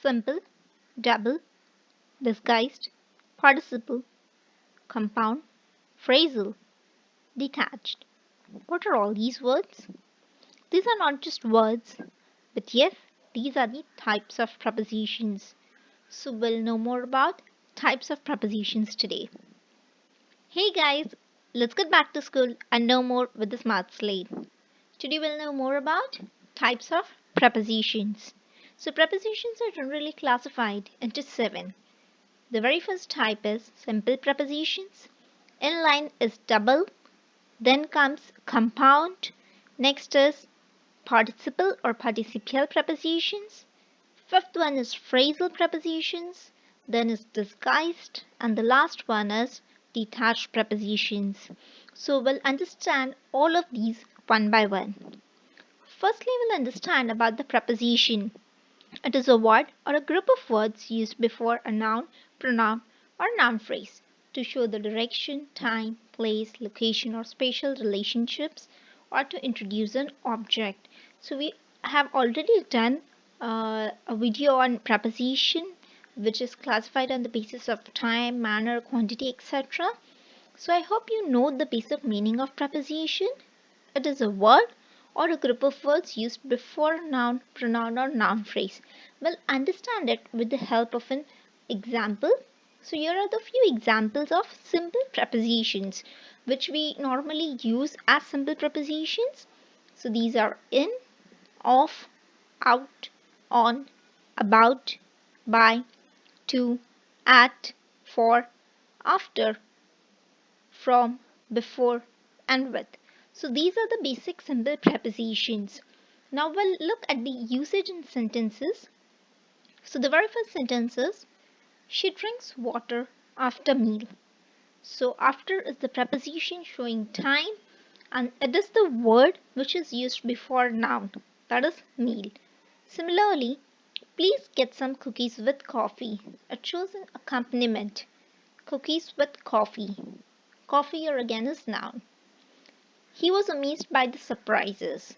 simple, double, disguised, participle, compound, phrasal, detached. What are all these words? These are not just words, but yes, these are the types of prepositions. So we'll know more about types of prepositions today. Hey guys, let's get back to school and know more with the Smart Slate. Today we'll know more about types of prepositions. So prepositions are generally classified into 7. The very first type is simple prepositions. In line is double. Then comes compound. Next is participle or participial prepositions. Fifth one is phrasal prepositions. Then is disguised. And the last one is detached prepositions. So we'll understand all of these one by one. Firstly, we'll understand about the preposition. It is a word or a group of words used before a noun, pronoun, or noun phrase to show the direction, time, place, location, or spatial relationships, or to introduce an object. So we have already done a video on preposition, which is classified on the basis of time, manner, quantity, etc. So I hope you know the basic meaning of preposition. It is a word or a group of words used before a noun, pronoun, or noun phrase. We'll understand it with the help of an example. So here are the few examples of simple prepositions which we normally use as simple prepositions. So these are in, of, out, on, about, by, to, at, for, after, from, before, and with. So these are the basic simple prepositions. Now we'll look at the usage in sentences. So the very first sentence is, she drinks water after meal. So after is the preposition showing time, and it is the word which is used before noun, that is meal. Similarly, please get some cookies with coffee. It shows an accompaniment. Cookies with coffee. Coffee here again is noun. He was amazed by the surprises.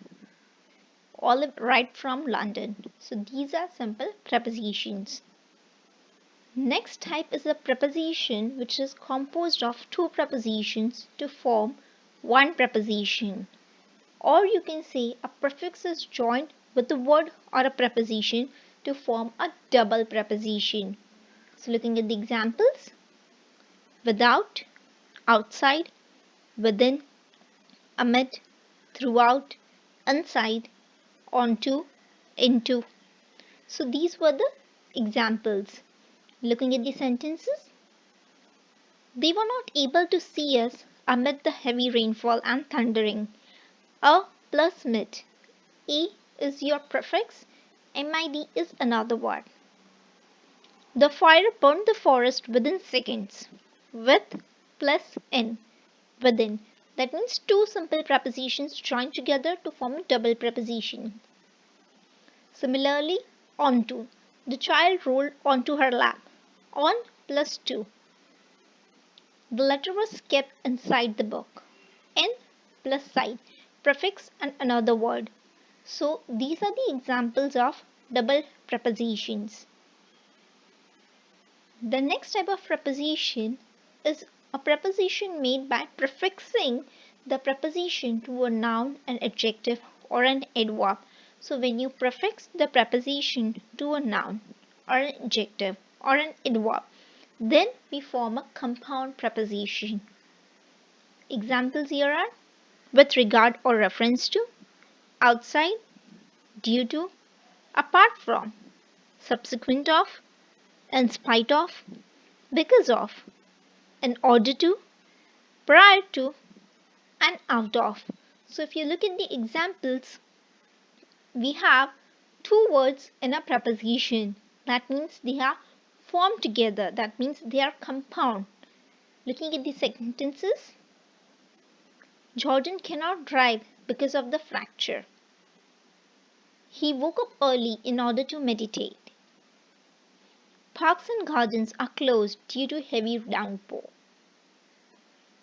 Olive right from London. So these are simple prepositions. Next type is a preposition which is composed of two prepositions to form one preposition. Or you can say a prefix is joined with a word or a preposition to form a double preposition. So looking at the examples, without, outside, within, amid, throughout, inside, onto, into. So these were the examples. Looking at the sentences, they were not able to see us amid the heavy rainfall and thundering. A plus mid. A is your prefix, mid is another word. The fire burned the forest within seconds. With plus in, within. That means two simple prepositions joined together to form a double preposition. Similarly, onto. The child rolled onto her lap. On plus to. The letter was kept inside the book. In plus side. Prefix and another word. So these are the examples of double prepositions. The next type of preposition is a preposition made by prefixing the preposition to a noun, an adjective, or an adverb. So when you prefix the preposition to a noun or an adjective or an adverb, then we form a compound preposition. Examples here are with regard or reference to, outside, due to, apart from, subsequent of, in spite of, because of, in order to, prior to, and out of. So if you look at the examples, we have two words in a preposition. That means they are formed together. That means they are compound. Looking at the sentences, Jordan cannot drive because of the fracture. He woke up early in order to meditate. Parks and gardens are closed due to heavy downpour.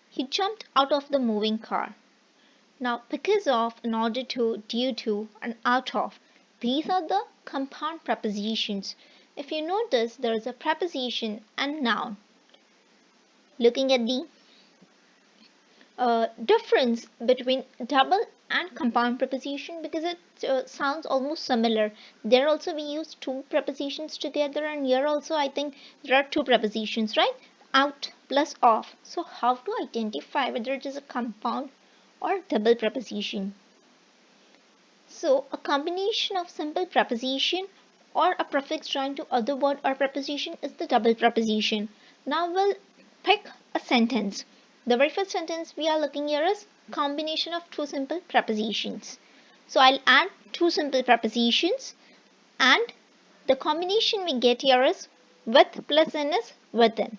He jumped out of the moving car. Now, because of, in order to, due to, and out of, these are the compound prepositions If you notice, there is a preposition and noun. Looking at the difference between double and compound preposition, because it sounds almost similar. There also we use two prepositions together, and here also I think there are two prepositions, right? Out plus off. So how to identify whether it is a compound or double preposition? So a combination of simple preposition or a prefix joined to other word or preposition is the double preposition. Now we'll pick a sentence. The very first sentence we are looking here is combination of two simple prepositions. So I'll add two simple prepositions, and the combination we get here is with plus in is within.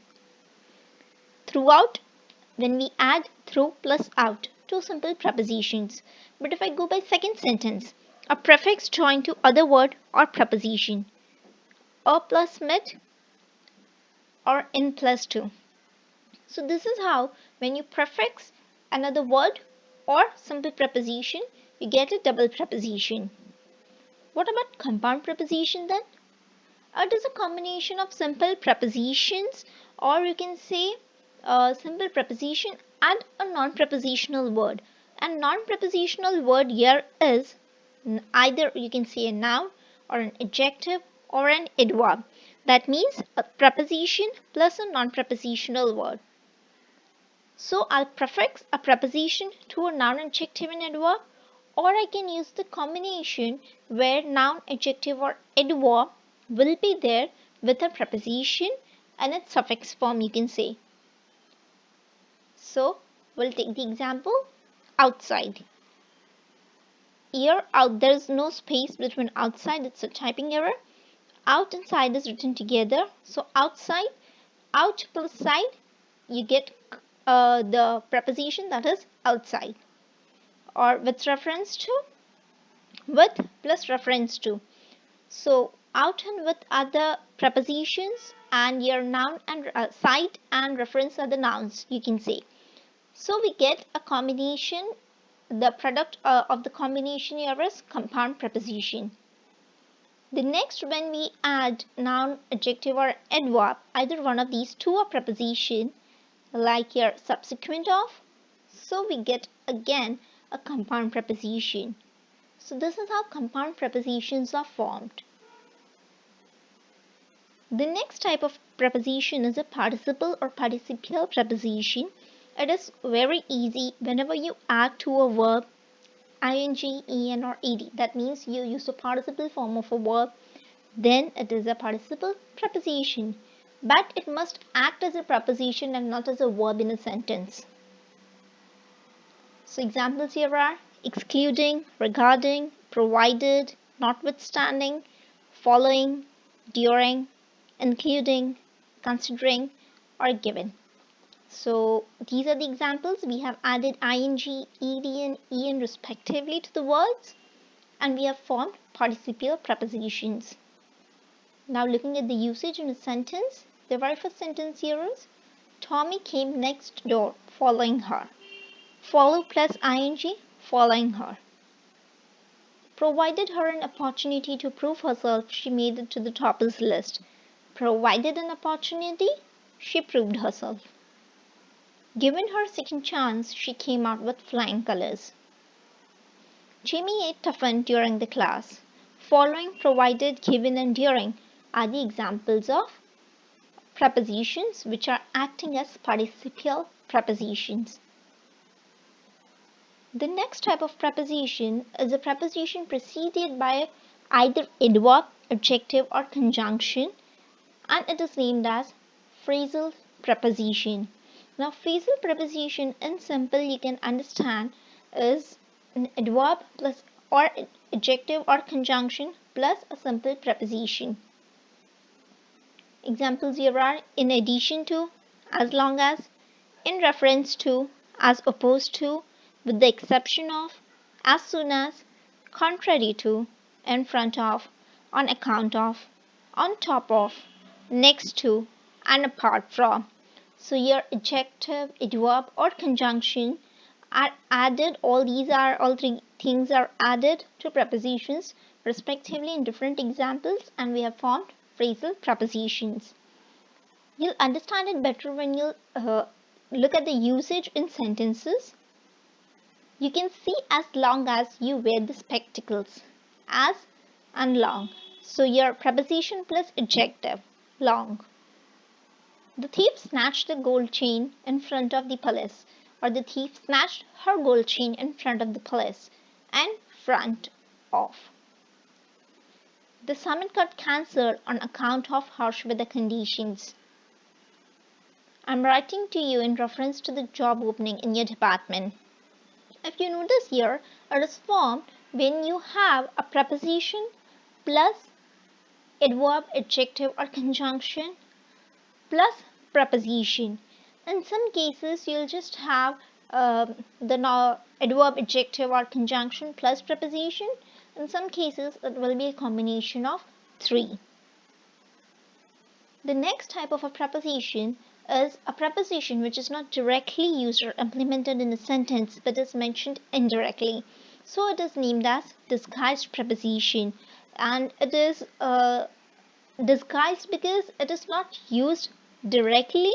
Throughout, when we add through plus out, two simple prepositions. But if I go by second sentence, a prefix joined to other word or preposition, a plus mid or in plus to. So this is how when you prefix another word or simple preposition, you get a double preposition. What about compound preposition then? It is a combination of simple prepositions, or you can say a simple preposition and a non-prepositional word. And non-prepositional word here is either you can say a noun or an adjective or an adverb. That means a preposition plus a non-prepositional word. So I'll prefix a preposition to a noun, adjective, and adverb, or I can use the combination where noun, adjective, or adverb will be there with a preposition and its suffix form, you can say. So we'll take the example outside. Here out there is no space between outside, it's a typing error. Out and side is written together. So outside, out plus side, you get the preposition that is outside, or with reference to, with plus reference to. So out and with are the prepositions, and your noun and side and reference are the nouns, you can say. So we get a combination. The product of the combination here is compound preposition. The next, when we add noun, adjective, or adverb, either one of these two are preposition, like here subsequent of, so we get again a compound preposition. So this is how compound prepositions are formed. The next type of preposition is a participle or participial preposition. It is very easy. Whenever you add to a verb ing, en, or ed, that means you use a participle form of a verb, then it is a participle preposition. But it must act as a preposition and not as a verb in a sentence. So examples here are excluding, regarding, provided, notwithstanding, following, during, including, considering, or given. So these are the examples. We have added ing, ed, and en respectively to the words, and we have formed participial prepositions. Now looking at the usage in a sentence, the very first sentence here is Tommy came next door following her. Follow plus ing, following her. Provided her an opportunity to prove herself, she made it to the toppers list. Provided an opportunity, she proved herself. Given her second chance, she came out with flying colors. Jimmy ate toughened during the class. Following, provided, given, and during are the examples of prepositions which are acting as participial prepositions. The next type of preposition is a preposition preceded by either adverb, adjective, or conjunction, and it is named as phrasal preposition. Now, phrasal preposition in simple you can understand is an adverb plus or adjective or conjunction plus a simple preposition. Examples here are in addition to, as long as, in reference to, as opposed to, with the exception of, as soon as, contrary to, in front of, on account of, on top of, next to, and apart from. So your adjective, adverb, or conjunction are added. All three things are added to prepositions respectively in different examples, and we have formed phrasal prepositions. You'll understand it better when you look at the usage in sentences. You can see as long as you wear the spectacles. As and long. So your preposition plus adjective. Long. The thief snatched the gold chain in front of the police. Or the thief snatched her gold chain in front of the police. And front of. The summit got cancelled on account of harsh weather conditions. I'm writing to you in reference to the job opening in your department. If you notice here, it is formed when you have a preposition plus adverb, adjective or conjunction plus preposition. In some cases, you'll just have the adverb, adjective or conjunction plus preposition. In some cases, it will be a combination of three. The next type of a preposition is a preposition which is not directly used or implemented in a sentence but is mentioned indirectly. So it is named as disguised preposition, and it is disguised because it is not used directly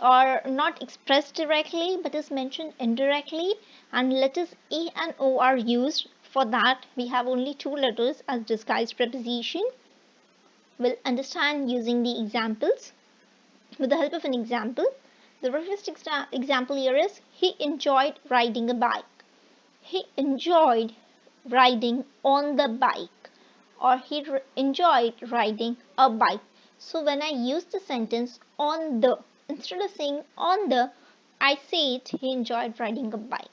or not expressed directly but is mentioned indirectly, and letters A and O are used. For that we have only two letters as disguised preposition. We'll understand using the examples. With the help of an example, the first example here is he enjoyed riding a bike. He enjoyed riding on the bike, or he enjoyed riding a bike. So when I use the sentence on the, instead of saying on the, I say it, he enjoyed riding a bike.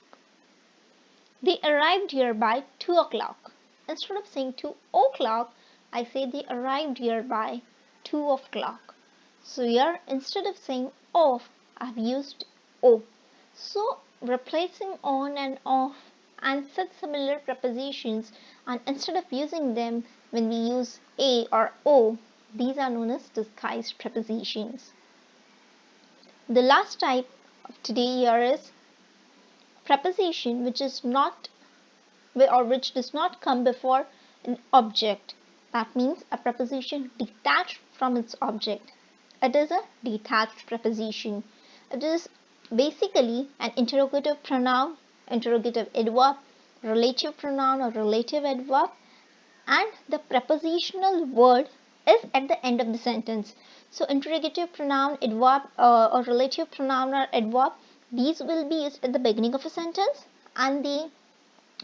They arrived here by 2 o'clock. Instead of saying 2 o'clock, I say they arrived here by 2 o'clock. So here, instead of saying of, I've used o. So replacing on and off and such similar prepositions, and instead of using them when we use a or o, these are known as disguised prepositions. The last type of today here is preposition which is not or which does not come before an object. That means a preposition detached from its object. It is a detached preposition. It is basically an interrogative pronoun, interrogative adverb, relative pronoun or relative adverb, and the prepositional word is at the end of the sentence. So interrogative pronoun, adverb or relative pronoun or adverb, these will be used at the beginning of a sentence, and they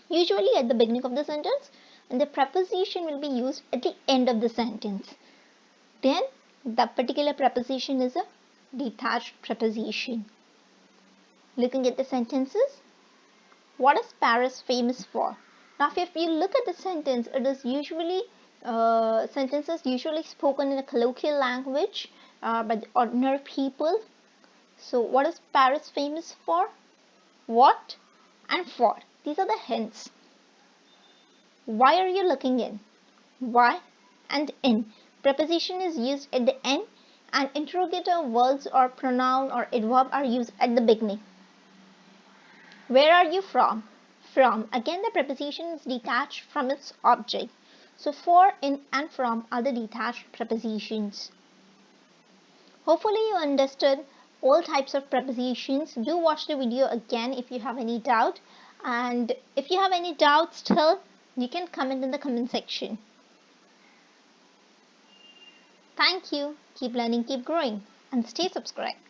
usually at the beginning of the sentence, and the preposition will be used at the end of the sentence. Then the particular preposition is a detached preposition. Looking at the sentences, what is Paris famous for? Now if you look at the sentence, it is usually sentences usually spoken in a colloquial language by the ordinary people. So what is Paris famous for? What and for. These are the hints. Why are you looking in? Why and in. Preposition is used at the end, and interrogative words or pronoun or adverb are used at the beginning. Where are you from? From. Again, the preposition is detached from its object. So for, in and from are the detached prepositions. Hopefully you understood all types of prepositions. Do watch the video again if you have any doubt. And if you have any doubts still, you can comment in the comment section. Thank you. Keep learning, keep growing, and stay subscribed.